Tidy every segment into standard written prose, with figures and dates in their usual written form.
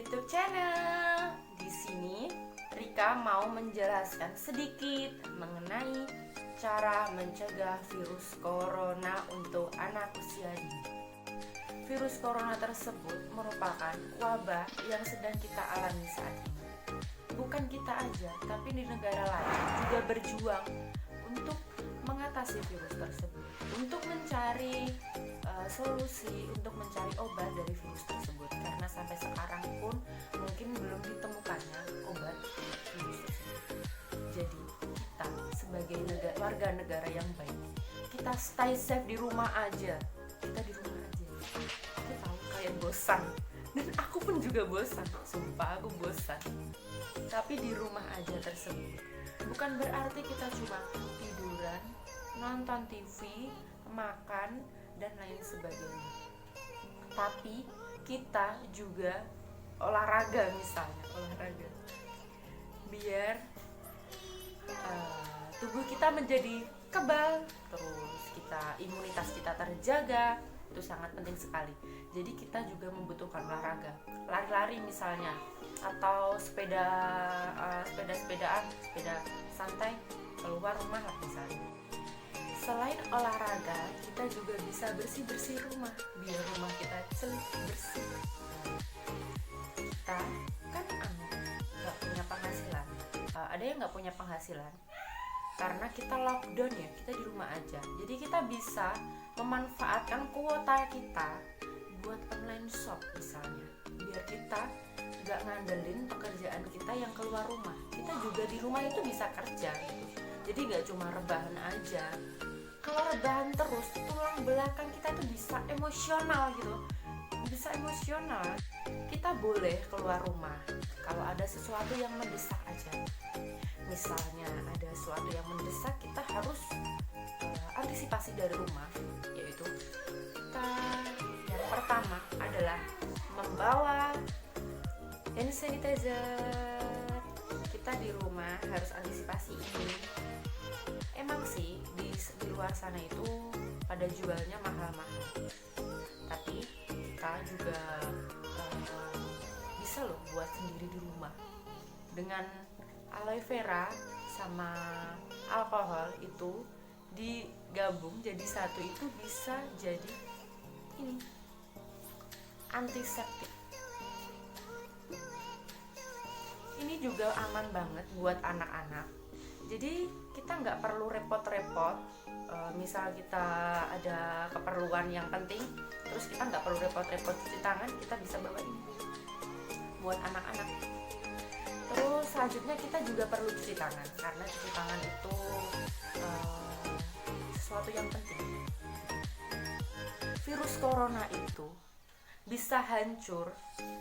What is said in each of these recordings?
YouTube channel. Di sini Rika mau menjelaskan sedikit mengenai cara mencegah virus corona untuk anak usia dini. Virus corona tersebut merupakan wabah yang sedang kita alami saat ini. Bukan kita aja, tapi di negara lain juga berjuang untuk mengatasi virus tersebut, untuk mencari solusi, untuk mencari obat dari virus tersebut. Karena sampai sekarang pun mungkin belum ditemukannya obat virus tersebut. Jadi kita sebagai warga negara yang baik, kita stay safe di rumah aja. Kita di rumah aja. Aku tahu kalian bosan, dan aku pun juga bosan. Sumpah aku bosan. Tapi di rumah aja tersebut bukan berarti kita cuma tiduran, nonton TV, makan, dan lain sebagainya. Tapi kita juga olahraga, misalnya olahraga biar tubuh kita menjadi kebal, terus imunitas kita terjaga. Itu sangat penting sekali. Jadi kita juga membutuhkan olahraga, lari-lari misalnya, atau sepeda santai keluar rumah lah misalnya. Selain olahraga, kita juga bisa bersih rumah biar rumah kita bersih. Kita kan nggak punya penghasilan. Ada yang nggak punya penghasilan karena kita lockdown ya, kita di rumah aja. Jadi kita bisa memanfaatkan kuota kita buat online shop misalnya, biar kita nggak ngandelin pekerjaan kita yang keluar rumah. Kita juga di rumah itu bisa kerja gitu. Jadi nggak cuma rebahan aja. Kalau rebahan terus, tulang belakang kita tuh bisa emosional gitu, bisa emosional. Kita boleh keluar rumah kalau ada sesuatu yang mendesak aja. Misalnya ada sesuatu yang mendesak, kita harus antisipasi dari rumah, yaitu kita yang pertama adalah membawa hand sanitizer. Kita di rumah harus antisipasi ini. Emang sih di luar sana itu pada jualnya mahal-mahal, tapi kita juga bisa loh buat sendiri di rumah dengan aloe vera sama alkohol itu digabung jadi satu, itu bisa jadi ini antiseptik. Ini juga aman banget buat anak-anak. Jadi kita nggak perlu repot-repot. Misal kita ada keperluan yang penting, terus kita nggak perlu repot-repot cuci tangan, kita bisa bawa ini buat anak-anak. Terus selanjutnya kita juga perlu cuci tangan, karena cuci tangan itu sesuatu yang penting. Virus corona itu bisa hancur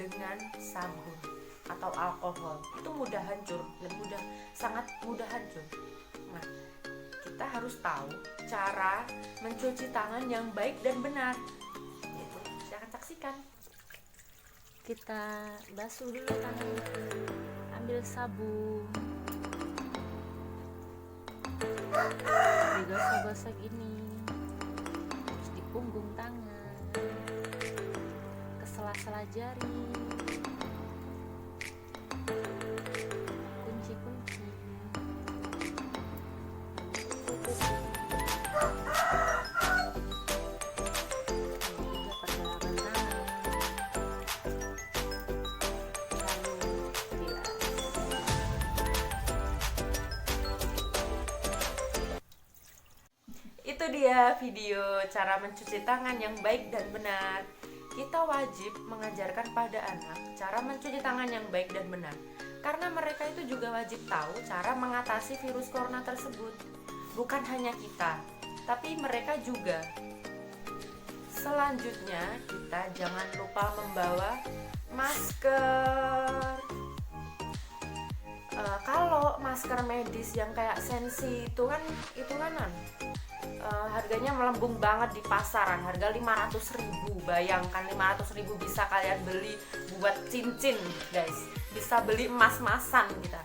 dengan sabun atau alkohol. Itu mudah hancur dan sangat mudah hancur. Nah, kita harus tahu cara mencuci tangan yang baik dan benar. Itu silahkan saksikan. Kita basuh dulu tangannya, ambil sabun, digosok-gosok ini, terus di punggung tangan, ke sela-sela jari, kunci-kunci, juga pergelangan tangan, lalu bilas. Itu dia video cara mencuci tangan yang baik dan benar. Kita wajib mengajarkan pada anak cara mencuci tangan yang baik dan benar, karena mereka itu juga wajib tahu cara mengatasi virus corona tersebut. Bukan hanya kita, tapi mereka juga. Selanjutnya, kita jangan lupa membawa masker. Kalau masker medis yang kayak Sensi itu kan harganya melambung banget di pasaran, harga 500.000. Bayangkan 500.000 bisa kalian beli buat cincin, guys. Bisa beli emas-emasan kita.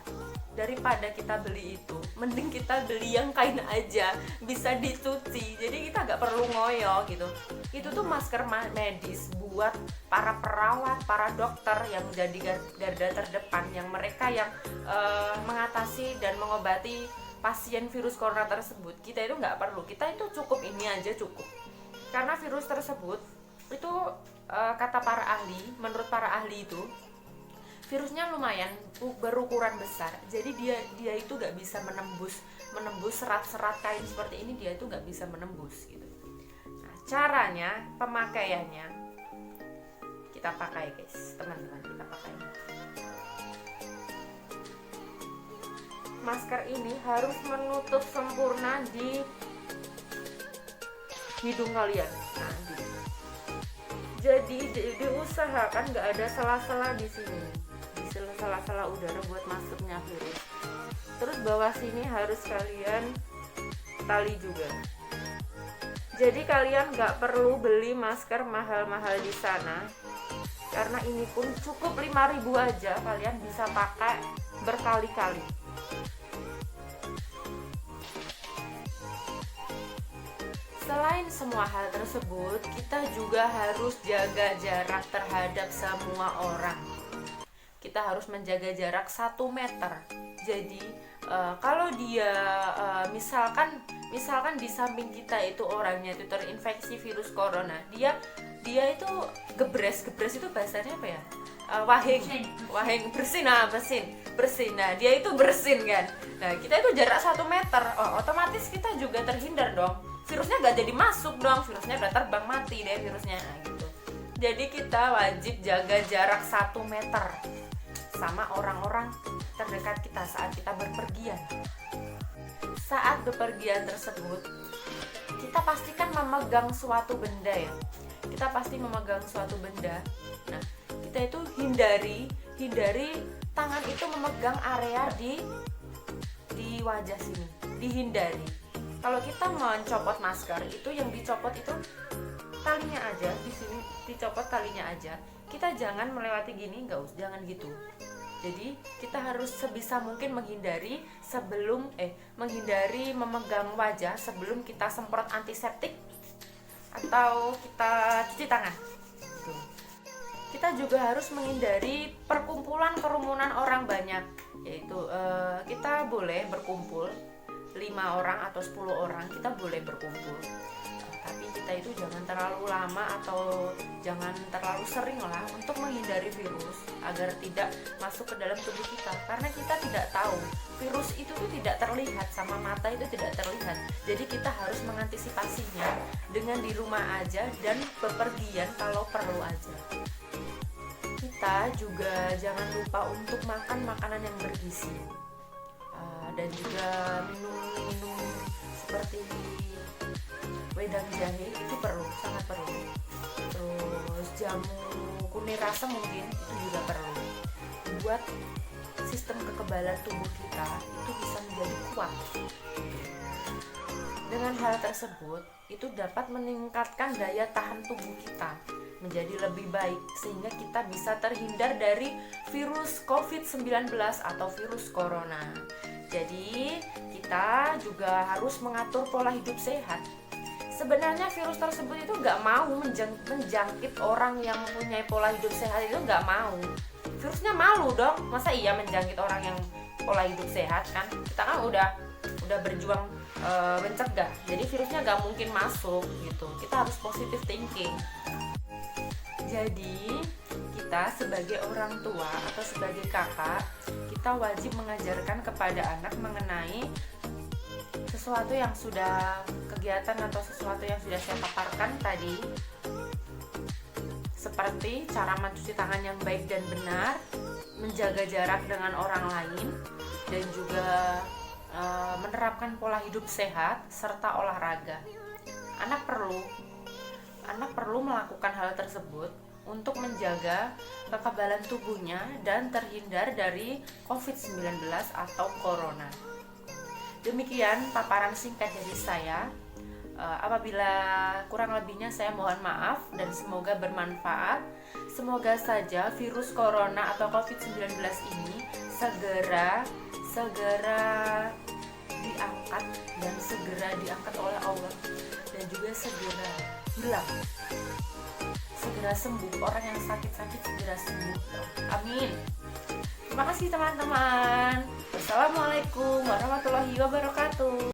daripada kita beli itu, mending kita beli yang kain aja, bisa dicuci, jadi kita nggak perlu ngoyo gitu. Itu tuh masker medis buat para perawat, para dokter yang jadi garda terdepan, yang mereka yang mengatasi dan mengobati pasien virus corona tersebut. Kita itu nggak perlu, kita itu cukup ini aja cukup, karena virus tersebut itu kata para ahli, menurut para ahli itu virusnya lumayan berukuran besar, jadi dia itu nggak bisa menembus serat-serat kain seperti ini, dia itu nggak bisa menembus gitu. Nah, caranya, pemakaiannya, kita pakai guys, teman-teman, kita pakai. Masker ini harus menutup sempurna di hidung kalian. Nah, gitu. Jadi diusahakan nggak ada sela-sela di sini, sela-sela udara buat masuknya virus. Terus bawah sini harus kalian tali juga. Jadi kalian nggak perlu beli masker mahal-mahal di sana, karena ini pun cukup 5.000 aja, kalian bisa pakai berkali-kali. Selain semua hal tersebut, kita juga harus jaga jarak terhadap semua orang. Kita harus menjaga jarak 1 meter. Jadi kalau dia misalkan di samping kita itu orangnya itu terinfeksi virus corona, dia itu gebres itu bahasanya apa ya? Wahing bersin. Nah, dia itu bersin kan. Nah, kita itu jarak 1 meter. Otomatis kita juga terhindar dong. Virusnya gak jadi masuk dong, virusnya udah terbang, mati deh virusnya. Nah, gitu. Jadi kita wajib jaga jarak 1 meter sama orang-orang terdekat kita saat kita berpergian. Saat bepergian tersebut, kita pastikan memegang suatu benda ya. Kita pasti memegang suatu benda. Nah, kita itu hindari tangan itu memegang area di wajah sini, dihindari. Kalau kita mencopot masker, itu yang dicopot itu talinya aja, di sini dicopot talinya aja. Kita jangan melewati gini, jangan gitu. Jadi kita harus sebisa mungkin menghindari memegang wajah sebelum kita semprot antiseptik atau kita cuci tangan. Kita juga harus menghindari kerumunan orang banyak, yaitu kita boleh berkumpul 5 orang atau 10 orang, kita boleh berkumpul, tapi kita itu jangan terlalu lama atau jangan terlalu sering lah, untuk menghindari virus agar tidak masuk ke dalam tubuh kita, karena kita tidak tahu, virus itu tuh tidak terlihat, sama mata itu tidak terlihat. Jadi kita harus mengantisipasinya dengan di rumah aja dan bepergian kalau perlu aja. Kita juga jangan lupa untuk makan makanan yang bergizi, dan juga minum seperti wedang jahe itu sangat perlu. Terus jamu kunir asam mungkin itu juga perlu buat sistem kekebalan tubuh kita itu bisa menjadi kuat. Dengan hal tersebut itu dapat meningkatkan daya tahan tubuh kita menjadi lebih baik, sehingga kita bisa terhindar dari virus COVID-19 atau virus corona. Jadi kita juga harus mengatur pola hidup sehat. Sebenarnya virus tersebut itu nggak mau menjangkit orang yang mempunyai pola hidup sehat, itu nggak mau. Virusnya malu dong, masa iya menjangkit orang yang pola hidup sehat kan? Kita kan udah berjuang mencegah, jadi virusnya nggak mungkin masuk gitu. Kita harus positive thinking. Jadi kita sebagai orang tua atau sebagai kakak, kita wajib mengajarkan kepada anak mengenai sesuatu yang sudah kegiatan atau sesuatu yang sudah saya paparkan tadi, seperti cara mencuci tangan yang baik dan benar, menjaga jarak dengan orang lain, dan juga menerapkan pola hidup sehat serta olahraga. Anak perlu melakukan hal tersebut untuk menjaga kekebalan tubuhnya dan terhindar dari COVID-19 atau corona. Demikian paparan singkat dari saya. Apabila kurang lebihnya saya mohon maaf dan semoga bermanfaat. Semoga saja virus corona atau COVID-19 ini segera segera diangkat dan segera diangkat oleh Allah, dan juga segera hilang, segera sembuh. Orang yang sakit-sakit segera sembuh. Amin. Terima kasih teman-teman. Wassalamualaikum warahmatullahi wabarakatuh.